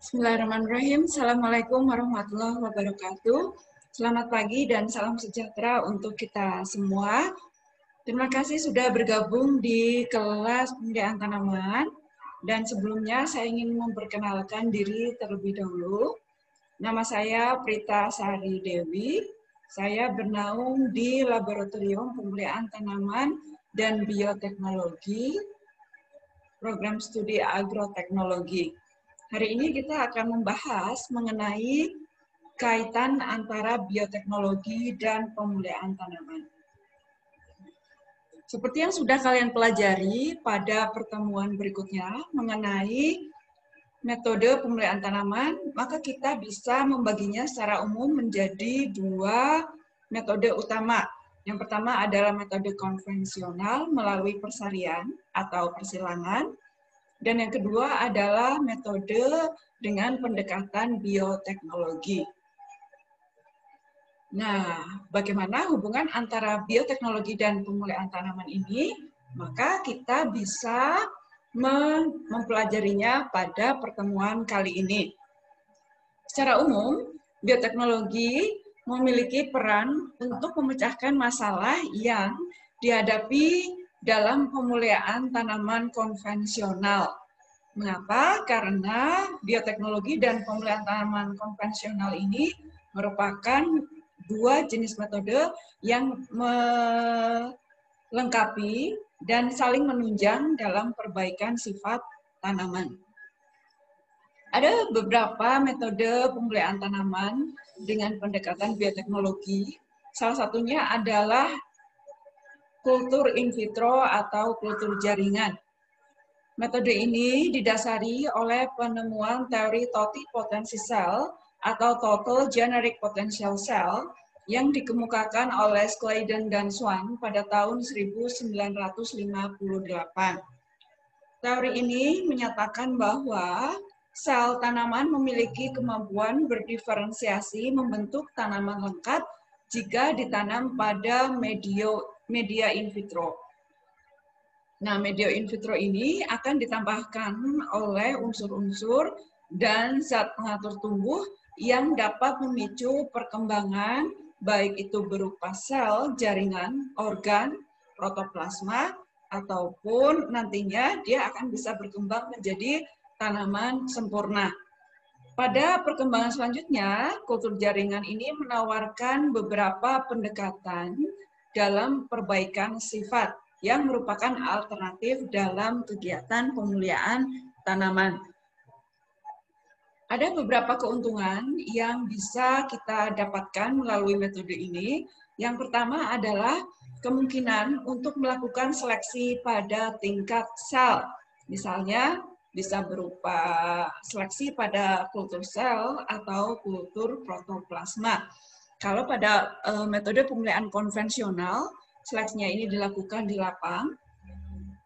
Bismillahirrahmanirrahim. Assalamualaikum warahmatullahi wabarakatuh. Selamat pagi dan salam sejahtera untuk kita semua. Terima kasih sudah bergabung di kelas pembudidayaan tanaman. Dan sebelumnya saya ingin memperkenalkan diri terlebih dahulu. Nama saya Prita Sari Dewi. Saya bernaung di Laboratorium Pembudidayaan Tanaman dan Bioteknologi, Program Studi Agroteknologi. Hari ini kita akan membahas mengenai kaitan antara bioteknologi dan pemudidayaan tanaman. Seperti yang sudah kalian pelajari pada pertemuan berikutnya mengenai metode pemudidayaan tanaman, maka kita bisa membaginya secara umum menjadi dua metode utama. Yang pertama adalah metode konvensional melalui persarian atau persilangan. Dan yang kedua adalah metode dengan pendekatan bioteknologi. Nah, bagaimana hubungan antara bioteknologi dan pemudidayaan tanaman ini? Maka kita bisa mempelajarinya pada pertemuan kali ini. Secara umum, bioteknologi memiliki peran untuk memecahkan masalah yang dihadapi dalam pemudidayaan tanaman konvensional. Mengapa? Karena bioteknologi dan pemudidayaan tanaman konvensional ini merupakan dua jenis metode yang melengkapi dan saling menunjang dalam perbaikan sifat tanaman. Ada beberapa metode pemudidayaan tanaman dengan pendekatan bioteknologi. Salah satunya adalah kultur in vitro atau kultur jaringan. Metode ini didasari oleh penemuan teori totipotensi sel atau total generic potential cell yang dikemukakan oleh Scladen dan Swan pada tahun 1958. Teori ini menyatakan bahwa sel tanaman memiliki kemampuan berdiferensiasi membentuk tanaman lengkap jika ditanam pada media in vitro. Nah, media in vitro ini akan ditambahkan oleh unsur-unsur dan zat pengatur tumbuh yang dapat memicu perkembangan, baik itu berupa sel, jaringan, organ, protoplasma, ataupun nantinya dia akan bisa berkembang menjadi tanaman sempurna. Pada perkembangan selanjutnya, kultur jaringan ini menawarkan beberapa pendekatan dalam perbaikan sifat yang merupakan alternatif dalam kegiatan pemuliaan tanaman. Ada beberapa keuntungan yang bisa kita dapatkan melalui metode ini. Yang pertama adalah kemungkinan untuk melakukan seleksi pada tingkat sel. Misalnya bisa berupa seleksi pada kultur sel atau kultur protoplasma. Kalau pada metode pemeliharaan konvensional, seleksinya ini dilakukan di lapang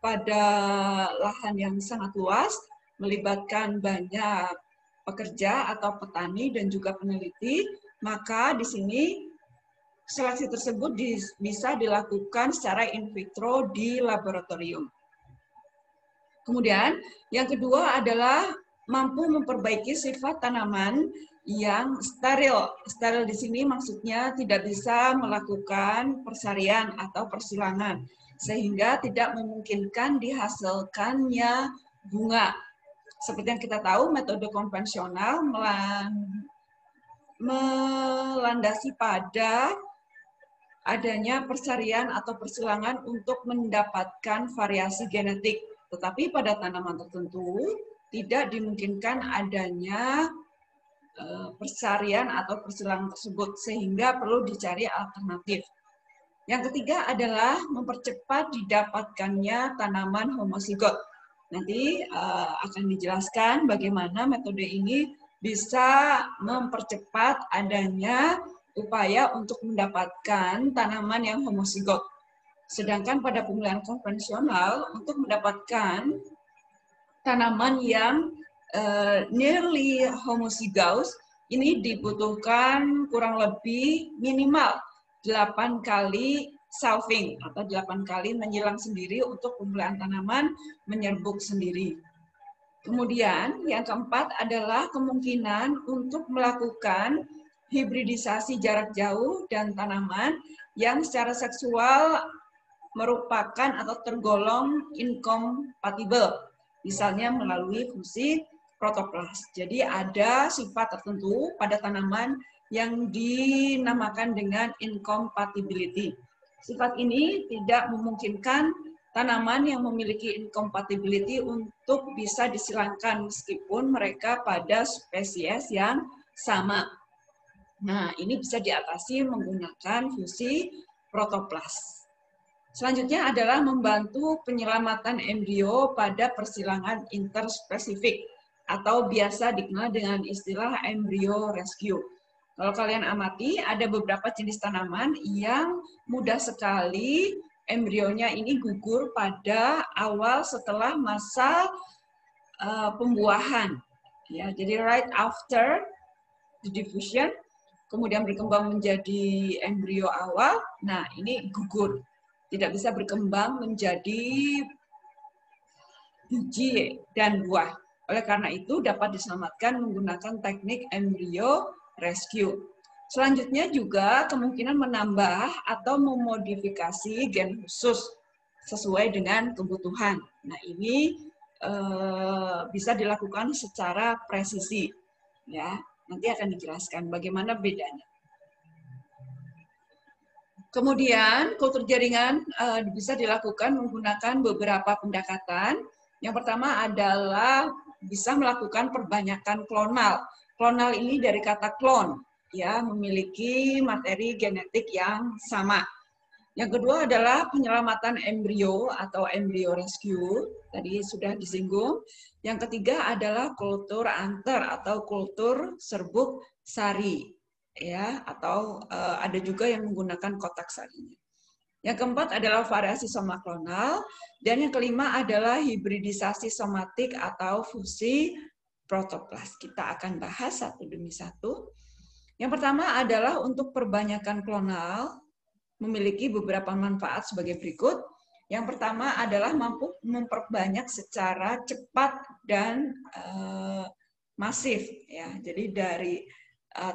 pada lahan yang sangat luas, melibatkan banyak pekerja atau petani dan juga peneliti, maka di sini seleksi tersebut bisa dilakukan secara in vitro di laboratorium. Kemudian yang kedua adalah mampu memperbaiki sifat tanaman yang steril. Steril di sini maksudnya tidak bisa melakukan persarian atau persilangan, sehingga tidak memungkinkan dihasilkannya bunga. Seperti yang kita tahu, metode konvensional melandasi pada adanya persarian atau persilangan untuk mendapatkan variasi genetik. Tetapi pada tanaman tertentu tidak dimungkinkan adanya persarian atau persilangan tersebut, sehingga perlu dicari alternatif. Yang ketiga adalah mempercepat didapatkannya tanaman homozigot. Nanti akan dijelaskan bagaimana metode ini bisa mempercepat adanya upaya untuk mendapatkan tanaman yang homozigot. Sedangkan pada pemilihan konvensional, untuk mendapatkan tanaman yang nearly homozygous, ini dibutuhkan kurang lebih minimal 8 kali selfing atau 8 kali menyilang sendiri untuk pemilihan tanaman menyerbuk sendiri. Kemudian yang keempat adalah kemungkinan untuk melakukan hibridisasi jarak jauh dan tanaman yang secara seksual merupakan atau tergolong incompatible, misalnya melalui fungsi protoplas. Jadi ada sifat tertentu pada tanaman yang dinamakan dengan incompatibility. Sifat ini tidak memungkinkan tanaman yang memiliki incompatibility untuk bisa disilangkan meskipun mereka pada spesies yang sama. Nah, ini bisa diatasi menggunakan fungsi protoplas. Selanjutnya adalah membantu penyelamatan embrio pada persilangan interspesifik atau biasa dikenal dengan istilah embrio rescue. Kalau kalian amati, ada beberapa jenis tanaman yang mudah sekali embrionya ini gugur pada awal setelah masa pembuahan. Ya, jadi right after the diffusion, kemudian berkembang menjadi embrio awal, nah ini gugur. Tidak bisa berkembang menjadi biji dan buah. Oleh karena itu dapat diselamatkan menggunakan teknik embrio rescue. Selanjutnya juga kemungkinan menambah atau memodifikasi gen khusus sesuai dengan kebutuhan. Nah, ini bisa dilakukan secara presisi. Ya, nanti akan dijelaskan bagaimana bedanya. Kemudian kultur jaringan bisa dilakukan menggunakan beberapa pendekatan. Yang pertama adalah bisa melakukan perbanyakan klonal. Klonal ini dari kata klon, ya, memiliki materi genetik yang sama. Yang kedua adalah penyelamatan embrio atau embrio rescue, tadi sudah disinggung. Yang ketiga adalah kultur anter atau kultur serbuk sari, ya, atau ada juga yang menggunakan kotak sarinya. Yang keempat adalah variasi somaklonal, dan yang kelima adalah hibridisasi somatik atau fusi protoplas. Kita akan bahas satu demi satu. Yang pertama adalah untuk perbanyakan klonal, memiliki beberapa manfaat sebagai berikut. Yang pertama adalah mampu memperbanyak secara cepat dan masif, ya. Jadi dari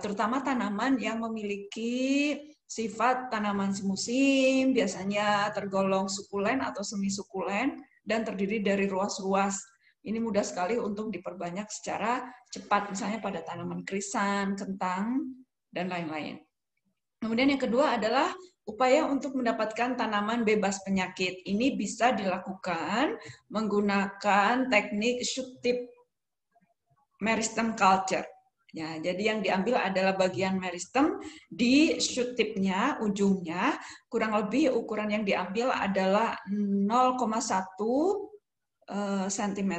terutama tanaman yang memiliki sifat tanaman semusim, biasanya tergolong sukulen atau semi sukulen dan terdiri dari ruas-ruas. Ini mudah sekali untuk diperbanyak secara cepat, misalnya pada tanaman krisan, kentang, dan lain-lain. Kemudian yang kedua adalah upaya untuk mendapatkan tanaman bebas penyakit. Ini bisa dilakukan menggunakan teknik shoot tip meristem culture. Ya, jadi yang diambil adalah bagian meristem di shoot tipnya, ujungnya, kurang lebih ukuran yang diambil adalah 0,1 cm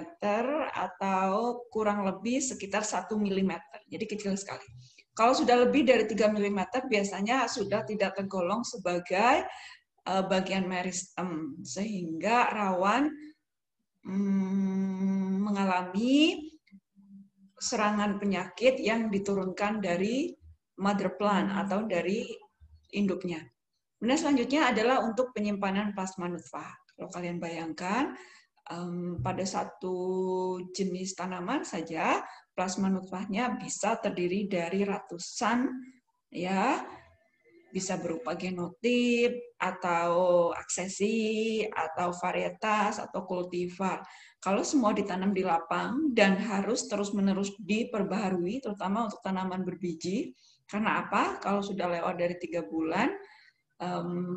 atau kurang lebih sekitar 1 mm. Jadi kecil sekali. Kalau sudah lebih dari 3 mm, biasanya sudah tidak tergolong sebagai bagian meristem, sehingga rawan mengalami serangan penyakit yang diturunkan dari mother plant atau dari induknya. Kemudian selanjutnya adalah untuk penyimpanan plasma nutfah. Kalau kalian bayangkan, pada satu jenis tanaman saja, plasma nutfahnya bisa terdiri dari ratusan, ya, bisa berupa genotip, atau aksesi, atau varietas, atau kultivar. Kalau semua ditanam di lapang dan harus terus-menerus diperbaharui, terutama untuk tanaman berbiji, karena apa? Kalau sudah lewat dari 3 bulan,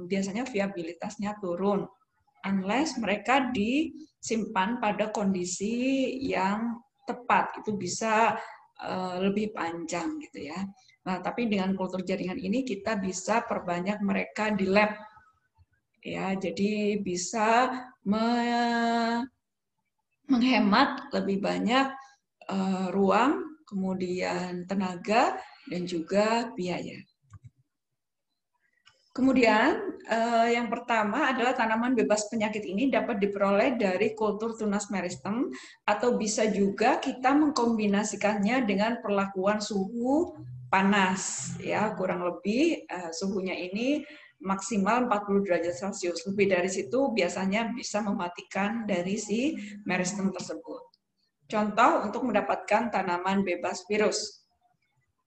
biasanya viabilitasnya turun. Unless mereka disimpan pada kondisi yang tepat, itu bisa lebih panjang gitu ya. Nah, tapi dengan kultur jaringan ini kita bisa perbanyak mereka di lab. Ya, jadi bisa menghemat lebih banyak ruang, kemudian tenaga, dan juga biaya. Kemudian yang pertama adalah tanaman bebas penyakit ini dapat diperoleh dari kultur tunas meristem, atau bisa juga kita mengkombinasikannya dengan perlakuan suhu panas, ya, kurang lebih suhunya ini maksimal 40 derajat Celcius. Lebih dari situ biasanya bisa mematikan dari si meristem tersebut. Contoh untuk mendapatkan tanaman bebas virus.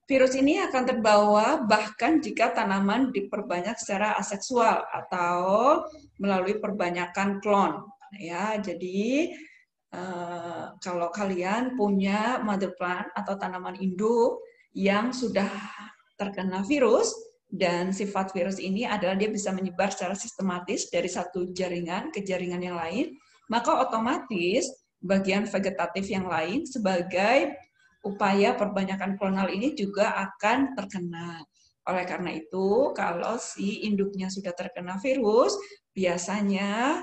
Virus ini akan terbawa bahkan jika tanaman diperbanyak secara aseksual atau melalui perbanyakan klon. Ya, jadi kalau kalian punya mother plant atau tanaman induk yang sudah terkena virus, dan sifat virus ini adalah dia bisa menyebar secara sistematis dari satu jaringan ke jaringan yang lain, maka otomatis bagian vegetatif yang lain sebagai upaya perbanyakan klonal ini juga akan terkena. Oleh karena itu, kalau si induknya sudah terkena virus, biasanya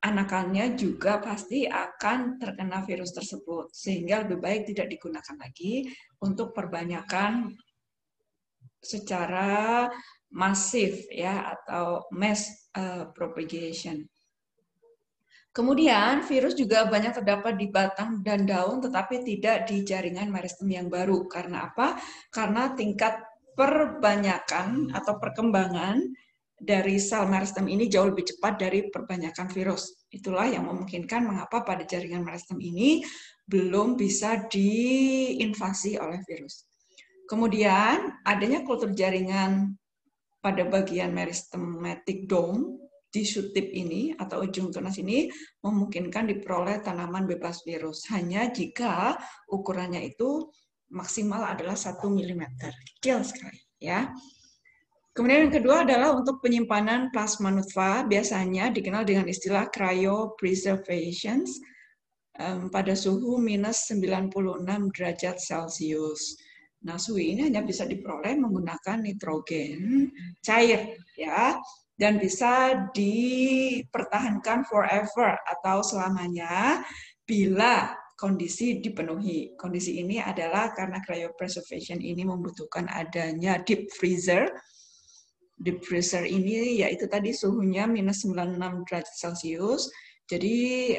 anakannya juga pasti akan terkena virus tersebut, sehingga lebih baik tidak digunakan lagi untuk perbanyakan secara masif ya, atau mass propagation. Kemudian virus juga banyak terdapat di batang dan daun tetapi tidak di jaringan meristem yang baru. Karena apa? Karena tingkat perbanyakan atau perkembangan dari sel meristem ini jauh lebih cepat dari perbanyakan virus. Itulah yang memungkinkan mengapa pada jaringan meristem ini belum bisa diinvasi oleh virus. Kemudian adanya kultur jaringan pada bagian meristematic dome di shoot tip ini atau ujung tunas ini memungkinkan diperoleh tanaman bebas virus hanya jika ukurannya itu maksimal adalah 1 mm. Kecil sekali ya. Kemudian yang kedua adalah untuk penyimpanan plasma nutfa, biasanya dikenal dengan istilah cryopreservation pada suhu minus 96 derajat Celcius. Nah, suhu ini hanya bisa diperoleh menggunakan nitrogen cair, ya, dan bisa dipertahankan forever atau selamanya bila kondisi dipenuhi. Kondisi ini adalah karena cryopreservation ini membutuhkan adanya deep freezer. Deep freezer ini yaitu tadi suhunya minus 96 derajat Celcius. Jadi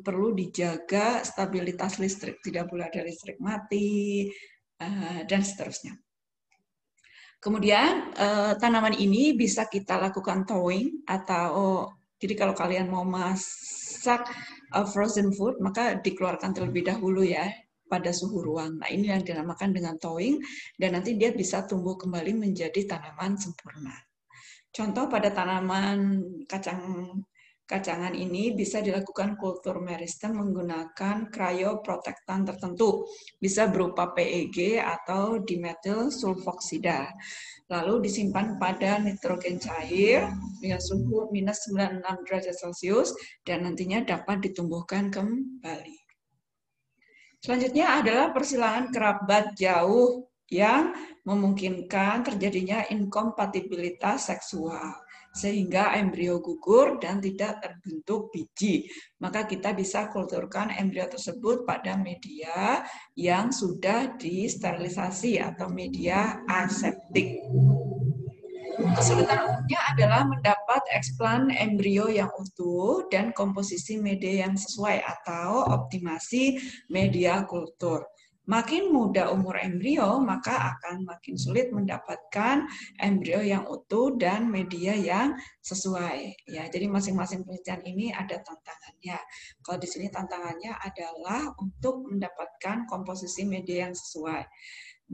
perlu dijaga stabilitas listrik, tidak boleh ada listrik mati, dan seterusnya. Kemudian tanaman ini bisa kita lakukan thawing atau jadi kalau kalian mau masak frozen food maka dikeluarkan terlebih dahulu ya pada suhu ruang. Nah, ini yang dinamakan dengan thawing dan nanti dia bisa tumbuh kembali menjadi tanaman sempurna. Contoh pada tanaman kacangan ini bisa dilakukan kultur meristem menggunakan cryoprotectant tertentu. Bisa berupa PEG atau dimethyl sulfoksida. Lalu disimpan pada nitrogen cair dengan suhu minus 96 derajat Celcius dan nantinya dapat ditumbuhkan kembali. Selanjutnya adalah persilangan kerabat jauh yang memungkinkan terjadinya inkompatibilitas seksual sehingga embrio gugur dan tidak terbentuk biji. Maka kita bisa kulturkan embrio tersebut pada media yang sudah disterilisasi atau media aseptik. Kesulitan umumnya adalah mendapat eksplan embrio yang utuh dan komposisi media yang sesuai atau optimasi media kultur. Makin muda umur embrio, maka akan makin sulit mendapatkan embrio yang utuh dan media yang sesuai. Ya, jadi masing-masing penelitian ini ada tantangannya. Kalau di sini tantangannya adalah untuk mendapatkan komposisi media yang sesuai.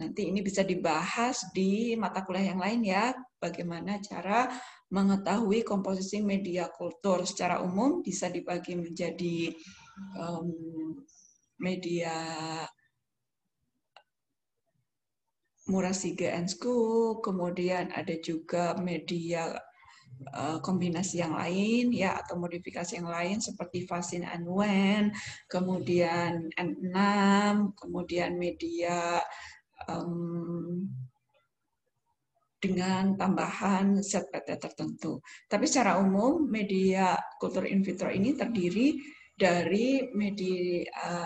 Nanti ini bisa dibahas di mata kuliah yang lain ya, bagaimana cara mengetahui komposisi media kultur. Secara umum bisa dibagi menjadi media Murasige and School, kemudian ada juga media kombinasi yang lain ya atau modifikasi yang lain seperti Vaccine and Wen, kemudian N6, kemudian media dengan tambahan zat PT tertentu. Tapi secara umum media kultur in vitro ini terdiri dari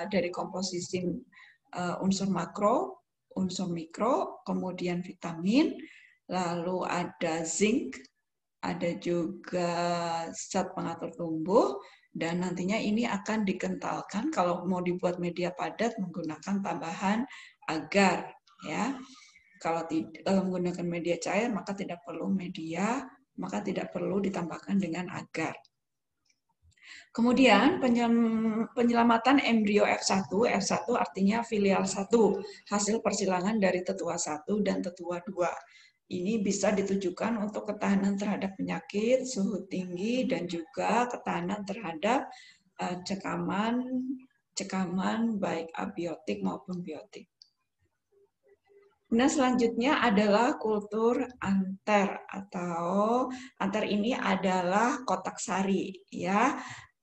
dari komposisi unsur makro, unsur mikro, kemudian vitamin, lalu ada zinc, ada juga zat pengatur tumbuh, dan nantinya ini akan dikentalkan kalau mau dibuat media padat menggunakan tambahan agar ya. Kalau menggunakan media cair maka tidak perlu ditambahkan dengan agar. Kemudian penyelamatan embrio F1, F1 artinya filial 1, hasil persilangan dari tetua 1 dan tetua 2. Ini bisa ditujukan untuk ketahanan terhadap penyakit, suhu tinggi, dan juga ketahanan terhadap cekaman baik abiotik maupun biotik. Nah, selanjutnya adalah kultur anter, atau anter ini adalah kotak sari, ya.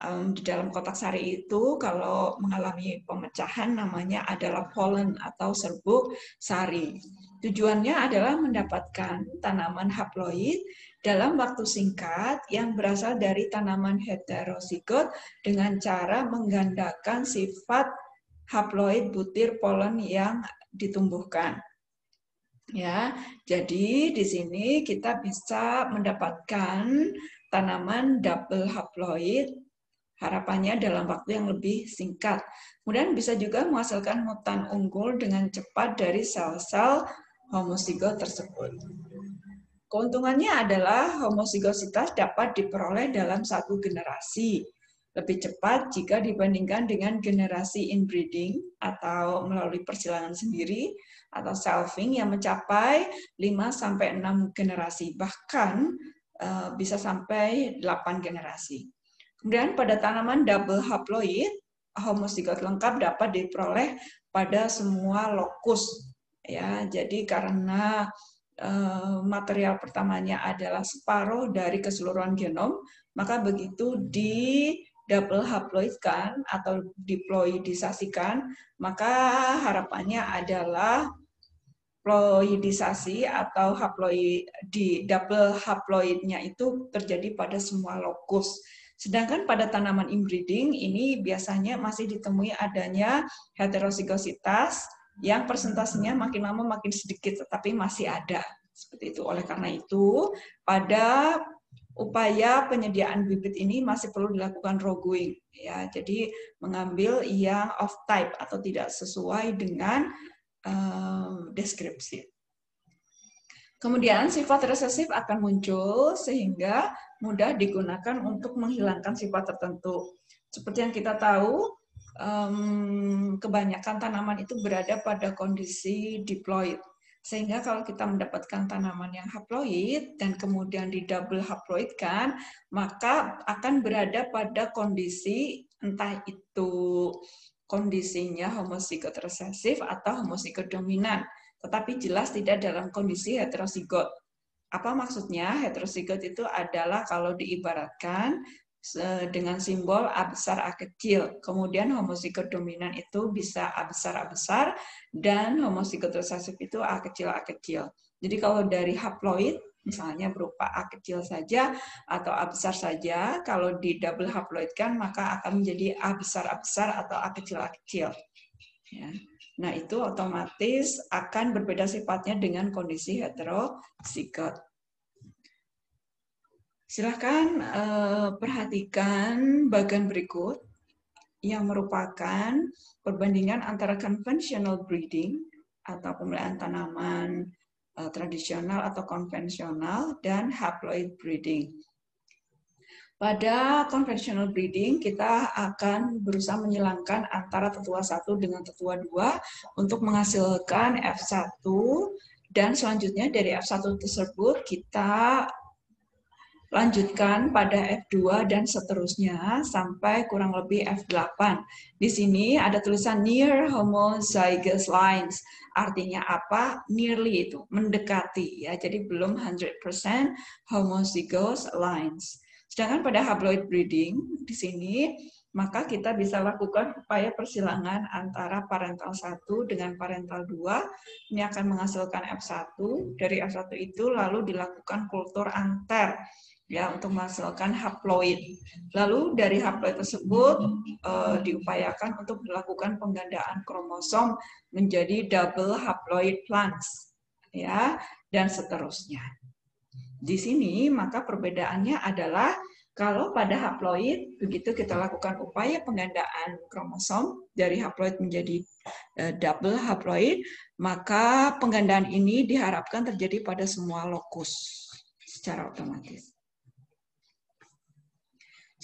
Di dalam kotak sari itu kalau mengalami pemecahan namanya adalah pollen atau serbuk sari. Tujuannya adalah mendapatkan tanaman haploid dalam waktu singkat yang berasal dari tanaman heterozigot dengan cara menggandakan sifat haploid butir polen yang ditumbuhkan. Ya, jadi di sini kita bisa mendapatkan tanaman double haploid, harapannya dalam waktu yang lebih singkat. Kemudian bisa juga menghasilkan mutan unggul dengan cepat dari sel-sel homozigot tersebut. Keuntungannya adalah homozigositas dapat diperoleh dalam satu generasi, lebih cepat jika dibandingkan dengan generasi inbreeding atau melalui persilangan sendiri atau selfing yang mencapai 5-6 generasi, bahkan bisa sampai 8 generasi. Kemudian pada tanaman double haploid, homozigot lengkap dapat diperoleh pada semua lokus. Ya, jadi karena material pertamanya adalah separuh dari keseluruhan genom, maka begitu di double haploidkan atau diploidisasikan, maka harapannya adalah ploidisasi atau haploid di double haploidnya itu terjadi pada semua lokus. Sedangkan pada tanaman inbreeding ini biasanya masih ditemui adanya heterozigositas yang persentasenya makin lama makin sedikit, tetapi masih ada. Seperti itu. Oleh karena itu, pada upaya penyediaan bibit ini masih perlu dilakukan raw growing. Ya, jadi mengambil yang off type atau tidak sesuai dengan deskripsi. Kemudian sifat resesif akan muncul sehingga mudah digunakan untuk menghilangkan sifat tertentu. Seperti yang kita tahu, kebanyakan tanaman itu berada pada kondisi diploid. Sehingga kalau kita mendapatkan tanaman yang haploid dan kemudian di double haploidkan, maka akan berada pada kondisi entah itu kondisinya homozigot resesif atau homozigot dominan, tetapi jelas tidak dalam kondisi heterozigot. Apa maksudnya? Heterozigot itu adalah kalau diibaratkan dengan simbol A besar A kecil. Kemudian homozigot dominan itu bisa A besar A besar, dan homozigot resesif itu A kecil A kecil. Jadi kalau dari haploid, misalnya berupa A kecil saja atau A besar saja, kalau di double haploidkan maka akan menjadi A besar atau A kecil A kecil. Ya. Nah, itu otomatis akan berbeda sifatnya dengan kondisi heterozigot. Silahkan perhatikan bagian berikut yang merupakan perbandingan antara conventional breeding atau pemeliharaan tanaman tradisional atau konvensional dan haploid breeding. Pada conventional breeding, kita akan berusaha menyilangkan antara tetua 1 dengan tetua 2 untuk menghasilkan F1, dan selanjutnya dari F1 tersebut kita lanjutkan pada F2 dan seterusnya sampai kurang lebih F8. Di sini ada tulisan near homozygous lines. Artinya apa? Nearly itu, mendekati ya. Jadi belum 100% homozygous lines. Sedangkan pada haploid breeding di sini maka kita bisa lakukan upaya persilangan antara parental 1 dengan parental 2. Ini akan menghasilkan F1. Dari F1 itu lalu dilakukan kultur anter ya untuk menghasilkan haploid. Lalu dari haploid tersebut diupayakan untuk dilakukan penggandaan kromosom menjadi double haploid plants ya, dan seterusnya. Di sini maka perbedaannya adalah kalau pada haploid begitu kita lakukan upaya penggandaan kromosom dari haploid menjadi double haploid, maka penggandaan ini diharapkan terjadi pada semua lokus secara otomatis.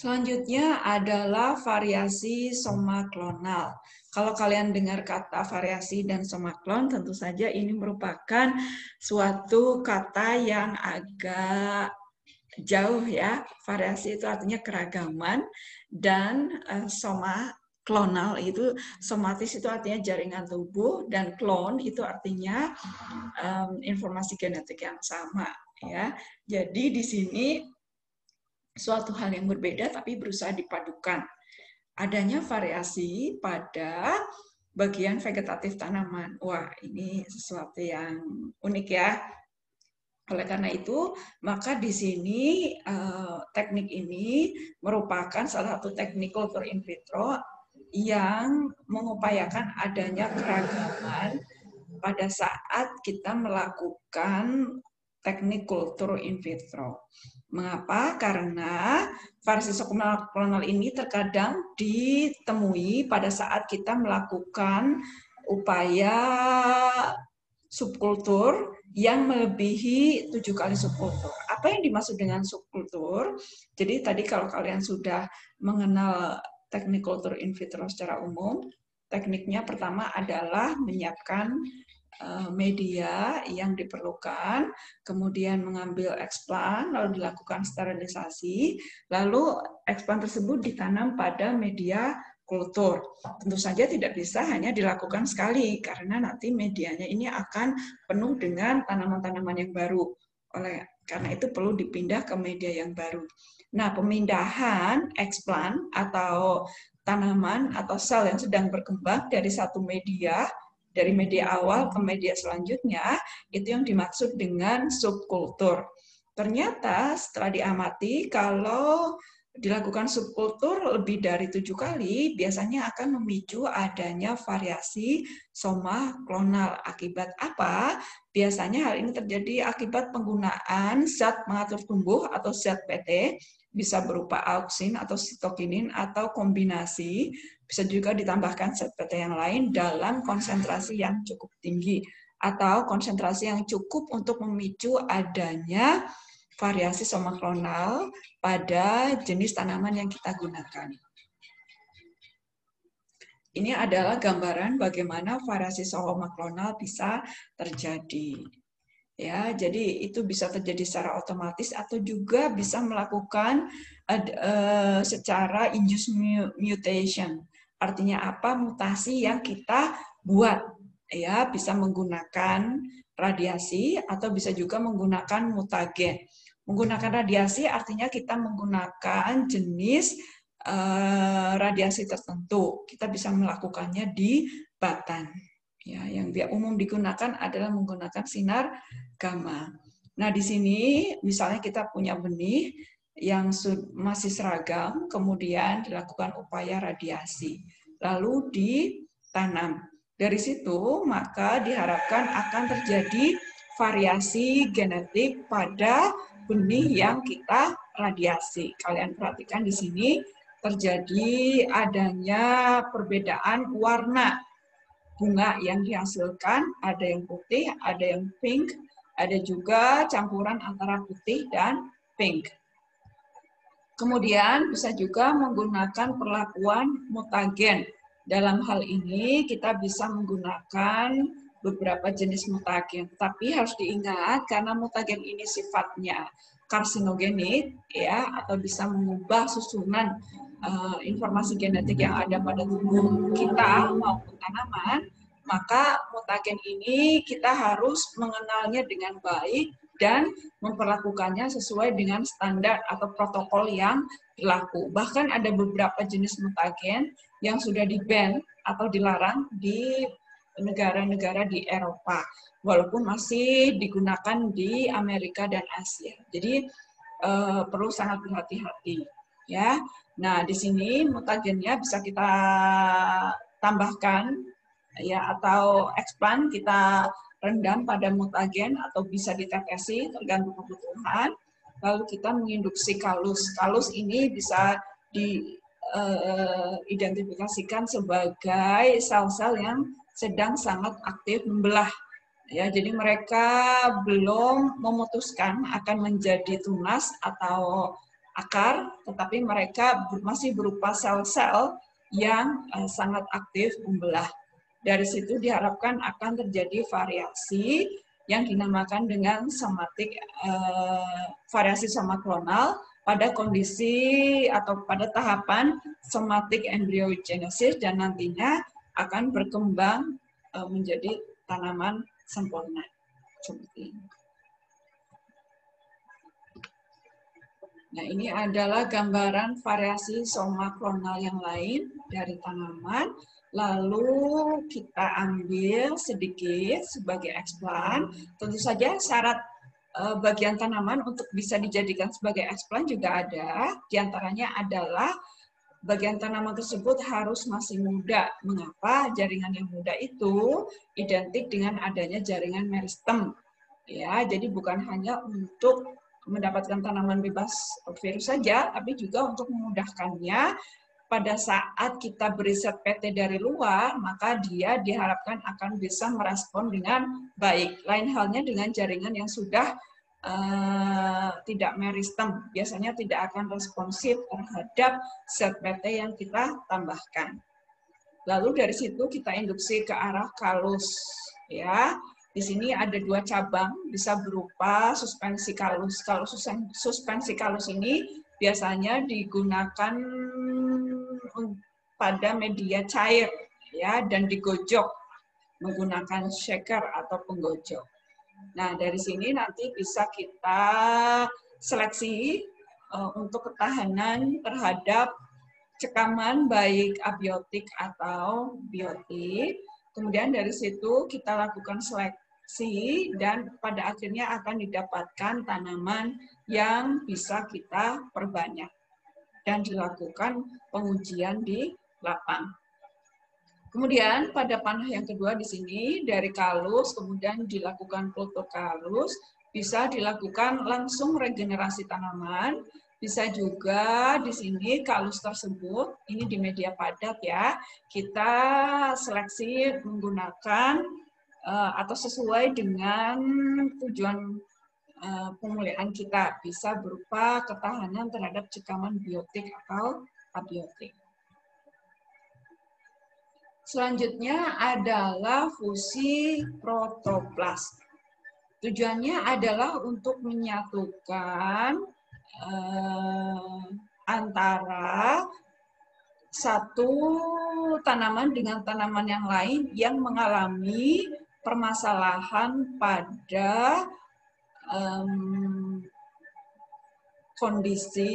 Selanjutnya adalah variasi somaklonal. Kalau kalian dengar kata variasi dan somaklon, tentu saja ini merupakan suatu kata yang agak jauh ya. Variasi itu artinya keragaman, dan somaklonal itu, somatis itu artinya jaringan tubuh, dan klon itu artinya informasi genetik yang sama ya. Jadi di sini suatu hal yang berbeda tapi berusaha dipadukan. Adanya variasi pada bagian vegetatif tanaman. Wah, ini sesuatu yang unik ya. Oleh karena itu, maka di sini teknik ini merupakan salah satu teknik kultur in vitro yang mengupayakan adanya keragaman pada saat kita melakukan teknik kultur in vitro. Mengapa? Karena variasi somaklonal ini terkadang ditemui pada saat kita melakukan upaya subkultur yang melebihi 7 kali subkultur. Apa yang dimaksud dengan subkultur? Jadi tadi kalau kalian sudah mengenal teknik kultur in vitro secara umum, tekniknya pertama adalah menyiapkan media yang diperlukan, kemudian mengambil eksplan, lalu dilakukan sterilisasi, lalu eksplan tersebut ditanam pada media kultur. Tentu saja tidak bisa hanya dilakukan sekali, karena nanti medianya ini akan penuh dengan tanaman-tanaman yang baru. Oleh karena itu perlu dipindah ke media yang baru. Nah, pemindahan eksplan atau tanaman atau sel yang sedang berkembang dari satu media, dari media awal ke media selanjutnya, itu yang dimaksud dengan subkultur. Ternyata setelah diamati, kalau dilakukan subkultur lebih dari 7 kali, biasanya akan memicu adanya variasi somaklonal. Akibat apa? Biasanya hal ini terjadi akibat penggunaan zat pengatur tumbuh atau zat PT, bisa berupa auksin atau sitokinin atau kombinasi, bisa juga ditambahkan zat PT yang lain dalam konsentrasi yang cukup tinggi atau konsentrasi yang cukup untuk memicu adanya variasi somaklonal pada jenis tanaman yang kita gunakan. Ini adalah gambaran bagaimana variasi somaklonal bisa terjadi. Ya, jadi itu bisa terjadi secara otomatis atau juga bisa melakukan secara induced mutation. Artinya apa? Mutasi yang kita buat. Ya, bisa menggunakan radiasi atau bisa juga menggunakan mutagen. Menggunakan radiasi artinya kita menggunakan jenis radiasi tertentu. Kita bisa melakukannya di batan. Ya, yang umum digunakan adalah menggunakan sinar gamma. Nah, di sini misalnya kita punya benih yang masih seragam, kemudian dilakukan upaya radiasi, lalu ditanam. Dari situ, maka diharapkan akan terjadi variasi genetik pada benih yang kita radiasi. Kalian perhatikan di sini terjadi adanya perbedaan warna bunga yang dihasilkan, ada yang putih, ada yang pink, ada juga campuran antara putih dan pink. Kemudian bisa juga menggunakan perlakuan mutagen. Dalam hal ini kita bisa menggunakan beberapa jenis mutagen, tapi harus diingat karena mutagen ini sifatnya karsinogenik ya, atau bisa mengubah susunan informasi genetik yang ada pada tubuh kita maupun tanaman, maka mutagen ini kita harus mengenalnya dengan baik dan memperlakukannya sesuai dengan standar atau protokol yang berlaku. Bahkan ada beberapa jenis mutagen yang sudah di-ban atau dilarang di negara-negara di Eropa, walaupun masih digunakan di Amerika dan Asia. Jadi perlu sangat berhati-hati ya. Nah, di sini mutagennya bisa kita tambahkan ya, atau eksplan kita rendam pada mutagen atau bisa ditetesi tergantung kebutuhan. Lalu kita menginduksi kalus. Kalus ini bisa diidentifikasikan sebagai sel-sel yang sedang sangat aktif membelah. Ya, jadi mereka belum memutuskan akan menjadi tunas atau akar, tetapi mereka masih berupa sel-sel yang sangat aktif membelah. Dari situ diharapkan akan terjadi variasi yang dinamakan dengan somatik, variasi somaklonal pada kondisi atau pada tahapan somatic embryogenesis, dan nantinya akan berkembang menjadi tanaman sempurna seperti ini. Nah, ini adalah gambaran variasi somaklonal yang lain dari tanaman. Lalu kita ambil sedikit sebagai eksplan. Tentu saja syarat bagian tanaman untuk bisa dijadikan sebagai eksplan juga ada. Di antaranya adalah bagian tanaman tersebut harus masih muda. Mengapa? Jaringan yang muda itu identik dengan adanya jaringan meristem. Ya, jadi bukan hanya untuk mendapatkan tanaman bebas virus saja, tapi juga untuk memudahkannya pada saat kita beriset PT dari luar, maka dia diharapkan akan bisa merespon dengan baik. Lain halnya dengan jaringan yang sudah tidak meristem, biasanya tidak akan responsif terhadap zat PT yang kita tambahkan. Lalu dari situ kita induksi ke arah kalus, ya. Di sini ada dua cabang, bisa berupa suspensi kalus. Kalau suspensi kalus ini biasanya digunakan pada media cair, ya, dan digojok menggunakan shaker atau penggojok. Nah, dari sini nanti bisa kita seleksi untuk ketahanan terhadap cekaman baik abiotik atau biotik. Kemudian dari situ kita lakukan seleksi dan pada akhirnya akan didapatkan tanaman yang bisa kita perbanyak dan dilakukan pengujian di lapang. Kemudian pada panah yang kedua di sini dari kalus kemudian dilakukan kultur kalus, bisa dilakukan langsung regenerasi tanaman, bisa juga di sini kalus tersebut ini di media padat ya, kita seleksi menggunakan atau sesuai dengan tujuan pemulihan kita, bisa berupa ketahanan terhadap cekaman biotik atau abiotik. Selanjutnya adalah fusi protoplas. Tujuannya adalah untuk menyatukan antara satu tanaman dengan tanaman yang lain yang mengalami permasalahan pada kondisi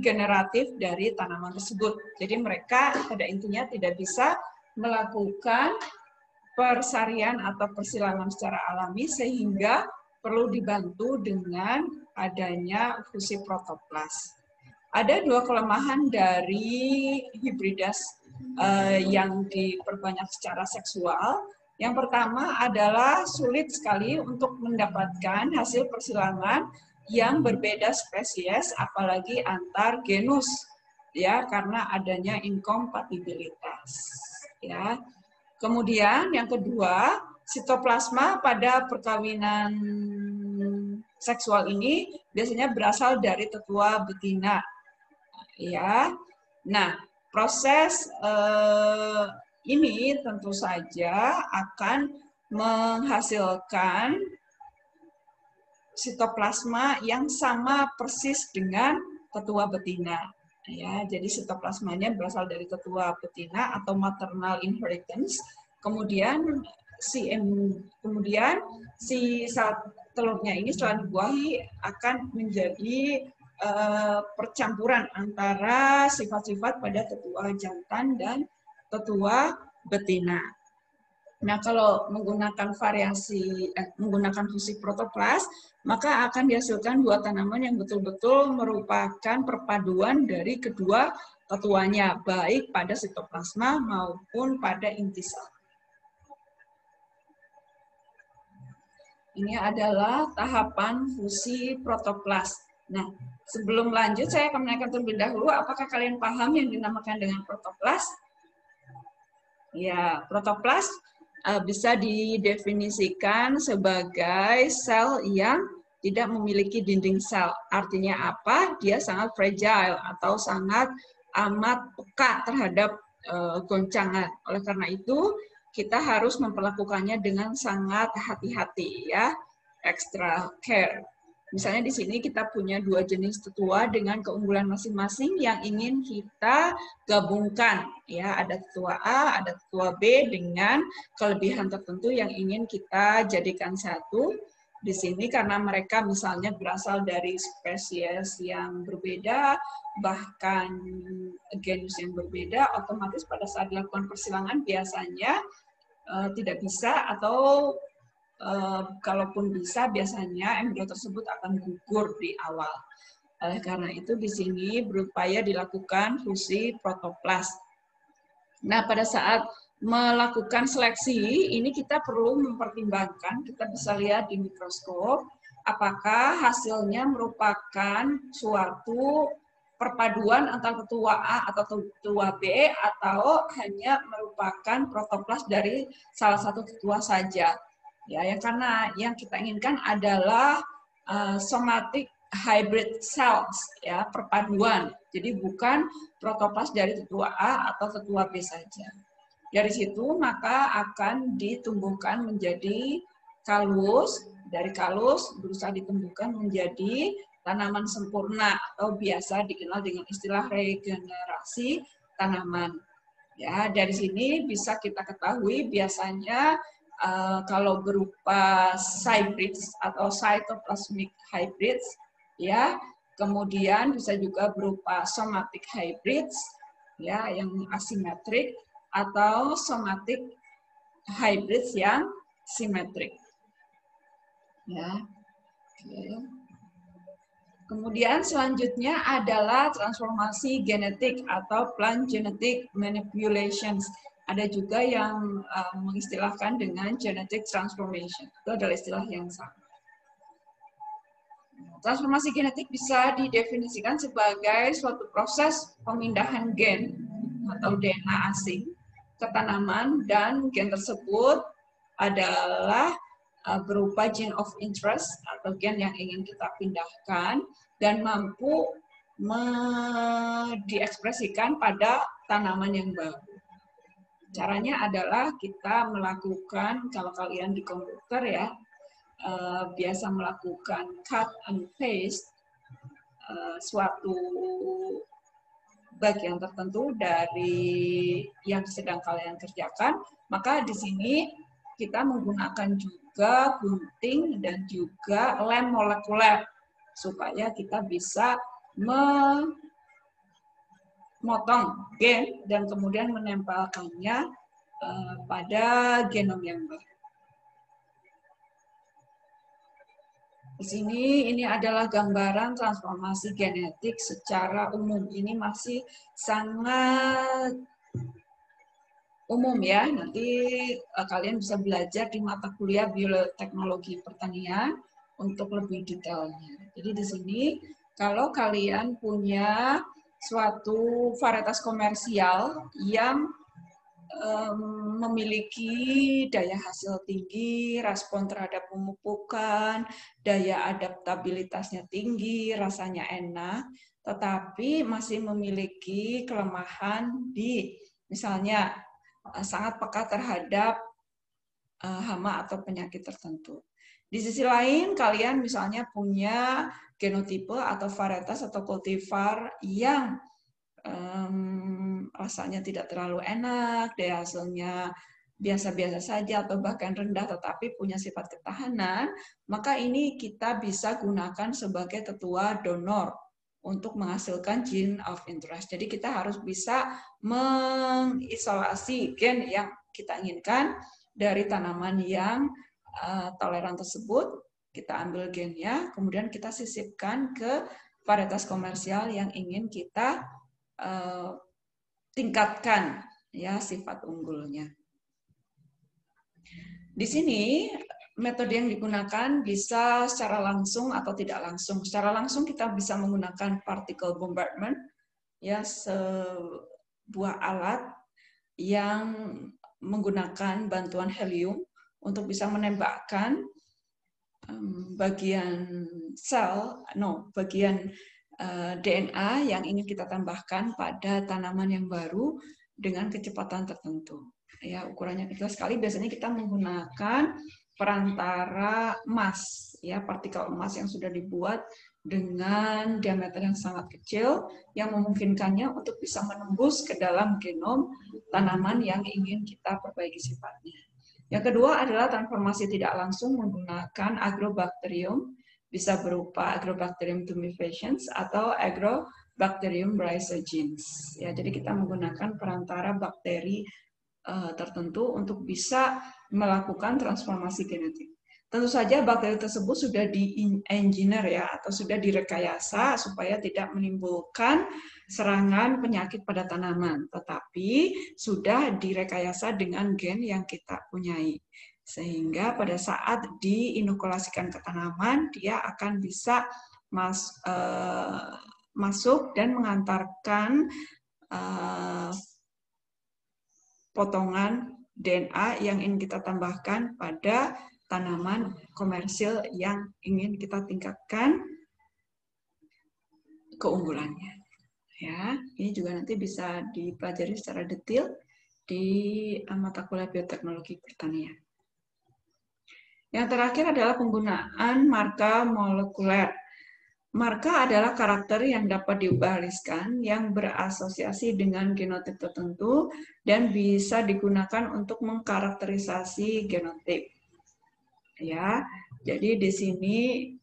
generatif dari tanaman tersebut. Jadi mereka pada intinya tidak bisa melakukan persarian atau persilangan secara alami sehingga perlu dibantu dengan adanya fusi protoplas. Ada dua kelemahan dari hibridas yang diperbanyak secara seksual. Yang pertama adalah sulit sekali untuk mendapatkan hasil persilangan yang berbeda spesies, apalagi antar genus, ya, karena adanya inkompatibilitas. Ya. Kemudian yang kedua, sitoplasma pada perkawinan seksual ini biasanya berasal dari tetua betina. Ya. Nah, proses ini tentu saja akan menghasilkan sitoplasma yang sama persis dengan tetua betina. Ya, jadi sitoplasmanya berasal dari tetua betina atau maternal inheritance. Kemudian si sel telurnya ini setelah dibuahi akan menjadi percampuran antara sifat-sifat pada tetua jantan dan tetua betina. Nah, kalau menggunakan menggunakan fusi protoplas, maka akan dihasilkan dua tanaman yang betul-betul merupakan perpaduan dari kedua tetuanya, baik pada sitoplasma maupun pada inti sel. Ini adalah tahapan fusi protoplas. Nah, sebelum lanjut saya akan menanyakan terlebih dahulu, apakah kalian paham yang dinamakan dengan protoplas? Ya, protoplas bisa didefinisikan sebagai sel yang tidak memiliki dinding sel. Artinya apa? Dia sangat fragile atau sangat amat peka terhadap goncangan. Oleh karena itu, kita harus memperlakukannya dengan sangat hati-hati ya, extra care. Misalnya di sini kita punya 2 jenis tetua dengan keunggulan masing-masing yang ingin kita gabungkan. Ya, ada tetua A, ada tetua B dengan kelebihan tertentu yang ingin kita jadikan satu. Di sini karena mereka misalnya berasal dari spesies yang berbeda, bahkan genus yang berbeda, otomatis pada saat dilakukan persilangan biasanya tidak bisa atau kalaupun bisa, biasanya embrio tersebut akan gugur di awal. Oleh karena itu, di sini berupaya dilakukan fusi protoplas. Nah, pada saat melakukan seleksi, ini kita perlu mempertimbangkan, kita bisa lihat di mikroskop, apakah hasilnya merupakan suatu perpaduan antara tetua A atau tetua B, atau hanya merupakan protoplas dari salah satu tetua saja. Ya, karena yang kita inginkan adalah somatic hybrid cells, ya, perpaduan. Jadi bukan protoplas dari tetua A atau tetua B saja. Dari situ maka akan ditumbuhkan menjadi kalus, dari kalus berusaha ditumbuhkan menjadi tanaman sempurna atau biasa dikenal dengan istilah regenerasi tanaman. Ya, dari sini bisa kita ketahui biasanya kalau berupa hybrids atau cytoplasmic hybrids, ya, kemudian bisa juga berupa somatic hybrids, ya, yang asimetrik, atau somatic hybrids yang simetrik. Ya, oke. Kemudian selanjutnya adalah transformasi genetik atau plant genetic manipulations. Ada juga yang mengistilahkan dengan genetic transformation. Itu adalah istilah yang sama. Transformasi genetik bisa didefinisikan sebagai suatu proses pemindahan gen atau DNA asing ke tanaman, dan gen tersebut adalah berupa gene of interest atau gen yang ingin kita pindahkan dan mampu diekspresikan pada tanaman yang baru. Caranya adalah kita melakukan, kalau kalian di komputer ya, biasa melakukan cut and paste suatu bagian tertentu dari yang sedang kalian kerjakan, maka di sini kita menggunakan juga gunting dan juga lem molekuler supaya kita bisa memotong gen dan kemudian menempelkannya pada genom yang baru. Di sini ini adalah gambaran transformasi genetik secara umum. Ini masih sangat umum ya. Nanti kalian bisa belajar di mata kuliah bioteknologi pertanian untuk lebih detailnya. Jadi di sini kalau kalian punya suatu varietas komersial yang memiliki daya hasil tinggi, respon terhadap pemupukan, daya adaptabilitasnya tinggi, rasanya enak, tetapi masih memiliki kelemahan di misalnya sangat peka terhadap hama atau penyakit tertentu. Di sisi lain, kalian misalnya punya genotipe atau varietas atau kultivar yang rasanya tidak terlalu enak, daya hasilnya biasa-biasa saja atau bahkan rendah, tetapi punya sifat ketahanan, maka ini kita bisa gunakan sebagai tetua donor untuk menghasilkan gene of interest. Jadi kita harus bisa mengisolasi gen yang kita inginkan dari tanaman yang toleran tersebut, kita ambil gennya, kemudian kita sisipkan ke varietas komersial yang ingin kita tingkatkan ya sifat unggulnya. Di sini metode yang digunakan bisa secara langsung atau tidak langsung. Secara langsung kita bisa menggunakan particle bombardment, ya, sebuah alat yang menggunakan bantuan helium untuk bisa menembakkan bagian bagian DNA yang ingin kita tambahkan pada tanaman yang baru dengan kecepatan tertentu. Ya, ukurannya kecil sekali. Biasanya kita menggunakan perantara emas, ya, partikel emas yang sudah dibuat dengan diameter yang sangat kecil yang memungkinkannya untuk bisa menembus ke dalam genom tanaman yang ingin kita perbaiki sifatnya. Yang kedua adalah transformasi tidak langsung menggunakan Agrobacterium, bisa berupa Agrobacterium tumefaciens atau Agrobacterium rhizogenes. Ya, jadi kita menggunakan perantara bakteri tertentu untuk bisa melakukan transformasi genetik. Tentu saja bakteri tersebut sudah di-engineer ya, atau sudah direkayasa supaya tidak menimbulkan serangan penyakit pada tanaman, tetapi sudah direkayasa dengan gen yang kita punyai. Sehingga pada saat diinokulasikan ke tanaman, dia akan bisa masuk dan mengantarkan potongan DNA yang ingin kita tambahkan pada tanaman komersil yang ingin kita tingkatkan keunggulannya. Ya, ini juga nanti bisa dipelajari secara detail di mata kuliah bioteknologi pertanian. Yang terakhir adalah penggunaan marka molekuler. Marka adalah karakter yang dapat diubah-aliskan yang berasosiasi dengan genotip tertentu dan bisa digunakan untuk mengkarakterisasi genotip. Ya, jadi di sini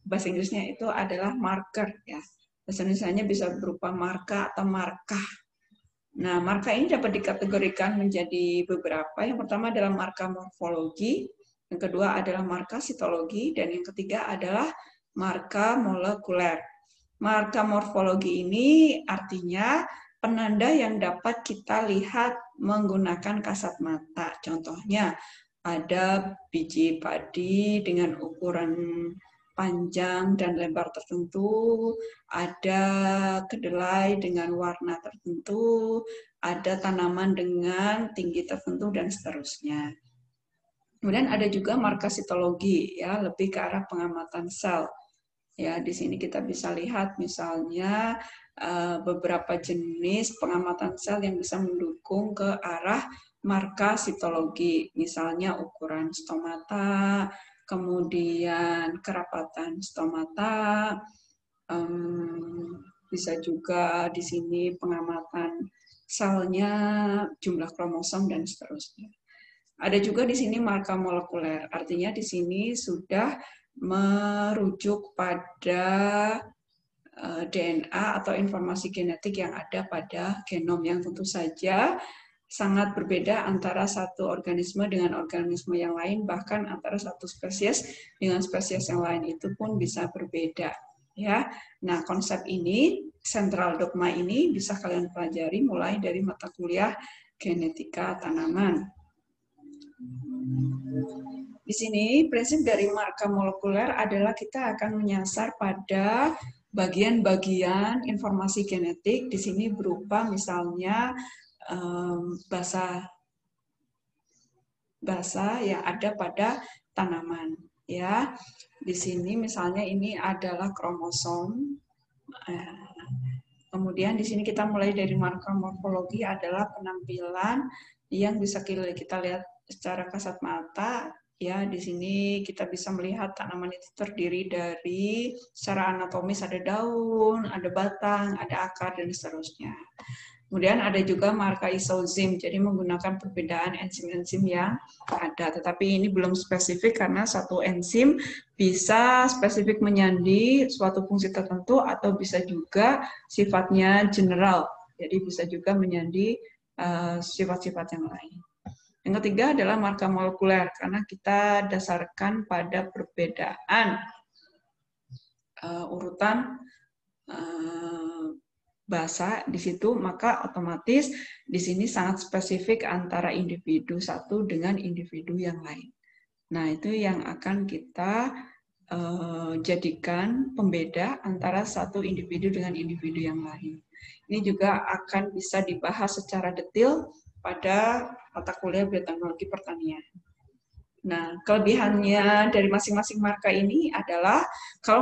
bahasa Inggrisnya itu adalah marker ya. Bahasa Indonesianya bisa berupa marka atau markah. Nah, marka ini dapat dikategorikan menjadi beberapa. Yang pertama adalah marka morfologi, yang kedua adalah marka sitologi, dan yang ketiga adalah marka molekuler. Marka morfologi ini artinya penanda yang dapat kita lihat menggunakan kasat mata. Contohnya, ada biji padi dengan ukuran panjang dan lebar tertentu, ada kedelai dengan warna tertentu, ada tanaman dengan tinggi tertentu, dan seterusnya. Kemudian ada juga marka sitologi, ya, lebih ke arah pengamatan sel. Ya, di sini kita bisa lihat misalnya beberapa jenis pengamatan sel yang bisa mendukung ke arah marka sitologi, misalnya ukuran stomata, kemudian kerapatan stomata, bisa juga di sini pengamatan selnya, jumlah kromosom, dan seterusnya. Ada juga di sini marka molekuler, artinya di sini sudah merujuk pada DNA atau informasi genetik yang ada pada genom yang tentu saja sangat berbeda antara satu organisme dengan organisme yang lain, bahkan antara satu spesies dengan spesies yang lain itu pun bisa berbeda. Ya, nah konsep ini, central dogma ini bisa kalian pelajari mulai dari mata kuliah genetika tanaman. Di sini prinsip dari marka molekuler adalah kita akan menyasar pada bagian-bagian informasi genetik. Di sini berupa misalnya basa yang ada pada tanaman. Ya, di sini misalnya ini adalah kromosom. Kemudian di sini kita mulai dari marka morfologi adalah penampilan yang bisa kita lihat secara kasat mata. Ya, di sini kita bisa melihat tanaman itu terdiri dari secara anatomis ada daun, ada batang, ada akar, dan seterusnya. Kemudian ada juga marka isozim, jadi menggunakan perbedaan enzim-enzim yang ada. Tetapi ini belum spesifik karena satu enzim bisa spesifik menyandi suatu fungsi tertentu atau bisa juga sifatnya general. Jadi bisa juga menyandi sifat-sifat yang lain. Yang ketiga adalah marka molekuler, karena kita dasarkan pada perbedaan urutan bahasa di situ, maka otomatis di sini sangat spesifik antara individu satu dengan individu yang lain. Nah, itu yang akan kita jadikan pembeda antara satu individu dengan individu yang lain. Ini juga akan bisa dibahas secara detail pada mata kuliah bioteknologi pertanian. Nah, kelebihannya dari masing-masing marka ini adalah kalau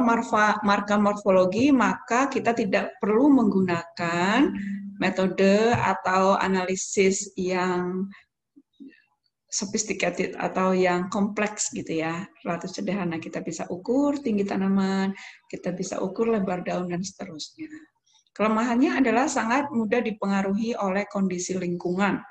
marka morfologi, maka kita tidak perlu menggunakan metode atau analisis yang sophisticated atau yang kompleks gitu ya. Relatif sederhana, kita bisa ukur tinggi tanaman, kita bisa ukur lebar daun, dan seterusnya. Kelemahannya adalah sangat mudah dipengaruhi oleh kondisi lingkungan.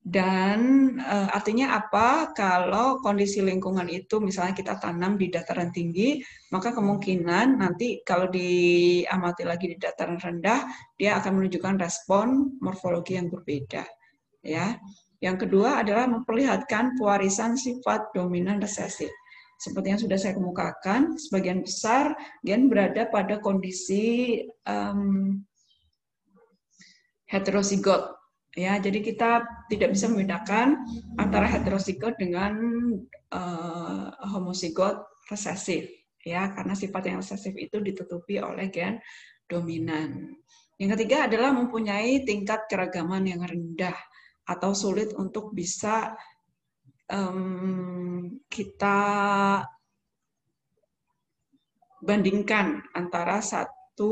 Dan artinya apa? Kalau kondisi lingkungan itu misalnya kita tanam di dataran tinggi, maka kemungkinan nanti kalau diamati lagi di dataran rendah, dia akan menunjukkan respon morfologi yang berbeda. Ya. Yang kedua adalah memperlihatkan pewarisan sifat dominan resesif. Seperti yang sudah saya kemukakan, sebagian besar gen berada pada kondisi heterozigot. Ya, jadi kita tidak bisa membedakan antara heterozigot dengan homozigot resesif, ya, karena sifat yang resesif itu ditutupi oleh gen dominan. Yang ketiga adalah mempunyai tingkat keragaman yang rendah atau sulit untuk bisa kita bandingkan antara satu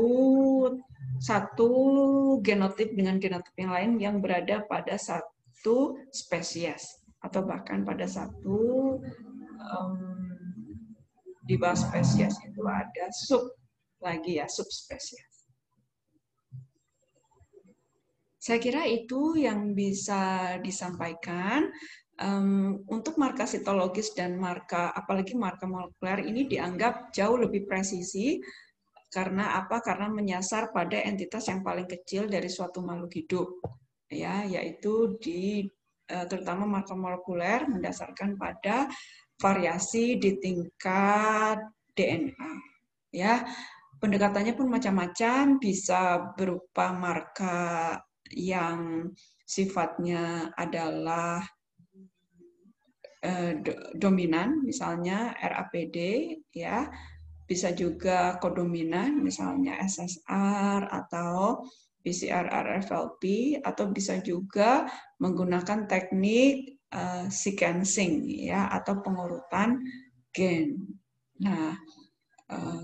genotip dengan genotip yang lain yang berada pada satu spesies atau bahkan pada satu di bawah spesies itu ada subspesies. Saya kira itu yang bisa disampaikan. Untuk marka sitologis dan marka, apalagi marka molekuler ini dianggap jauh lebih presisi. Karena apa? Karena menyasar pada entitas yang paling kecil dari suatu makhluk hidup, ya, yaitu terutama marka molekuler mendasarkan pada variasi di tingkat DNA. Ya, pendekatannya pun macam-macam, bisa berupa marka yang sifatnya adalah dominan, misalnya RAPD, ya. Bisa juga kodominan, misalnya SSR atau PCR RFLP, atau bisa juga menggunakan teknik sequencing, ya, atau pengurutan gen. Nah,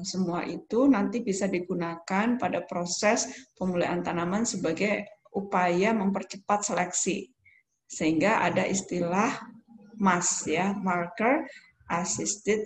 semua itu nanti bisa digunakan pada proses pemulihan tanaman sebagai upaya mempercepat seleksi, sehingga ada istilah MAS, ya, Marker Assisted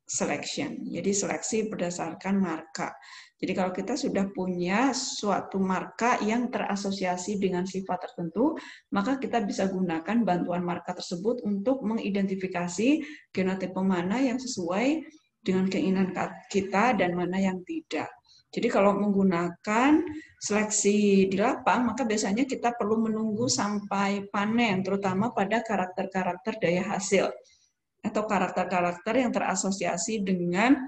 Selection. Jadi seleksi berdasarkan marka. Jadi kalau kita sudah punya suatu marka yang terasosiasi dengan sifat tertentu, maka kita bisa gunakan bantuan marka tersebut untuk mengidentifikasi genotipe mana yang sesuai dengan keinginan kita dan mana yang tidak. Jadi kalau menggunakan seleksi di lapang, maka biasanya kita perlu menunggu sampai panen, terutama pada karakter-karakter daya hasil atau karakter-karakter yang terasosiasi dengan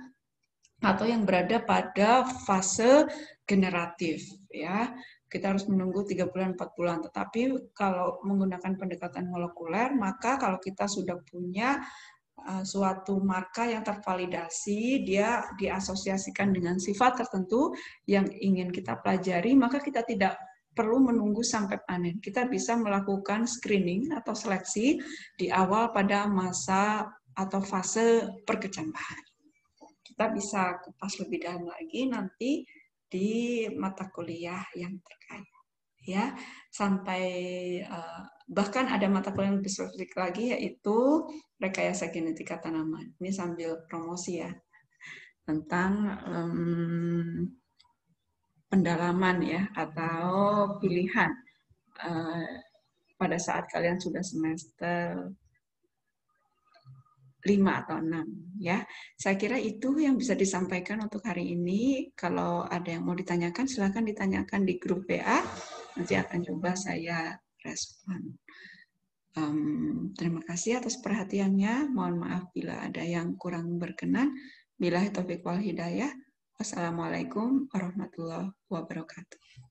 atau yang berada pada fase generatif, ya. Kita harus menunggu 3 bulan, 4 bulan. Tetapi kalau menggunakan pendekatan molekuler, maka kalau kita sudah punya suatu marka yang tervalidasi, dia diasosiasikan dengan sifat tertentu yang ingin kita pelajari, maka kita tidak perlu menunggu sampai panen. Kita bisa melakukan screening atau seleksi di awal pada masa atau fase perkecambahan. Kita bisa kupas lebih dalam lagi nanti di mata kuliah yang terkait. Ya, sampai bahkan ada mata kuliah yang lebih spesifik lagi, yaitu rekayasa genetika tanaman. Ini sambil promosi ya, tentang pendalaman ya atau pilihan pada saat kalian sudah semester 5 atau 6 ya. Saya kira itu yang bisa disampaikan untuk hari ini. Kalau ada yang mau ditanyakan, silakan ditanyakan di grup WA. Nanti akan coba saya respon. Terima kasih atas perhatiannya. Mohon maaf bila ada yang kurang berkenan. Billahi taufiq wal hidayah. Wassalamualaikum warahmatullahi wabarakatuh.